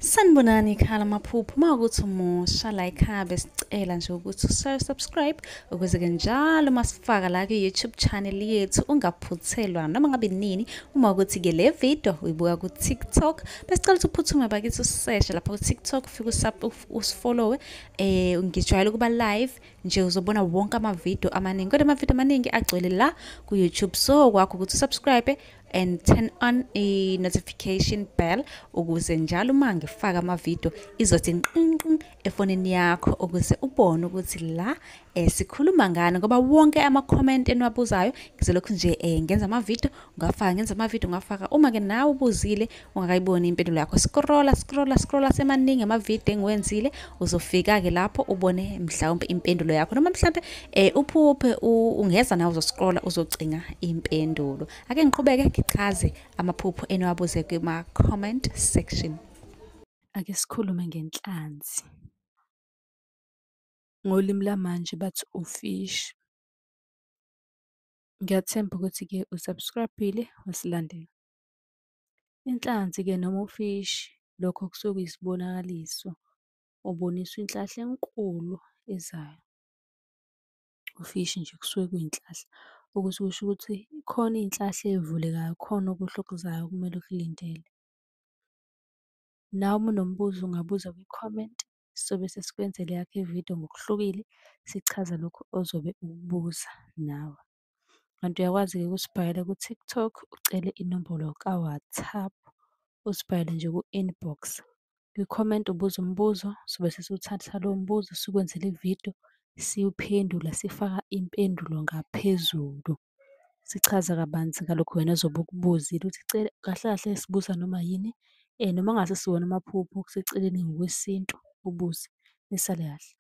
Sanibonani khala maphupho mawukuthi umusha la ekhaya besicela nje ukuthi subscribe ukuze-ke njalo masifaka la ku-YouTube channel yethu ungaphuthelwa noma ngabe nini. Uma ukuthi-ke le video uyibuka ku-TikTok besicela ukuthi uphuthume bakithi useshe lapha ku-TikTok ufike usifollowe. Ngijwayele ukuba live nje uzobona wonke amavidiyo amaningi kodwa amavidiyo amaningi agcwele la ku-YouTube, so kwakho ukuthi usubscribe and turn on i-notification bell ukuze njalo uma ngifaka amavidiyo izothi nqinqi efonini yakho ukuze ubone ukuthi la sikhuluma ngani, ngoba wonke ama-comment eniwabuzayo ngizolokhu nje ngenza amavidiyo ngafaka. Uma-ke nawe ubuzile ungakayiboni impendulo yakho, scrolla semaningi amavidiyo engiwenzile uzofika-ke lapho ubone mhlawumbe impendulo yakho, noma mhlawumbe uphuphe ungeza nawe uzoscrolla uzocinga impendulo. Ake ngiqhubeke ngichaze amaphupho eniwabuze kuma-comment section. Ake sikhulume ngenhlanzi. Ngolimi lamanje bathi ufishi. Ngiyathemba ukuthi-ke usubscribe-ile wasilandela. Inhlanzi-ke noma ufishi, lokho kusuke kuyisibonakaliso, uboniswa inhlahla enkulu ezayo. Ufishi nje kusuke kuyinhlahla, okusuke kusho ukuthi khona iy'nhlahla ey'vulekayo, khona okuhle okuzayo okumele ukulindele. Nawe uma unombuzo ungabuza kwi-comment, sobe sesikwenzela eyakho ividiyo ngokuhlukile sichaza lokhu ozobe ukubuza nawe. Kanti uyakwazi-ke ukusibhalela ku-TikTok ucele inombolo ka-WhatsApp, usibhalele nje ku-inbox. Kwi-comment ubuze umbuzo sobe sesiwuthatha lowo mbuzo sikwenzele ividiyo siwuphendula sifaka impendulo ngaphezulu. Sichaza kabanzi ngalokhu wena ozobe ukubuzile ukuthi kahle kahle sibuza noma yini, noma ngase siwona amaphupho kuseceleni ngokwesintu ubuze nisale kahle.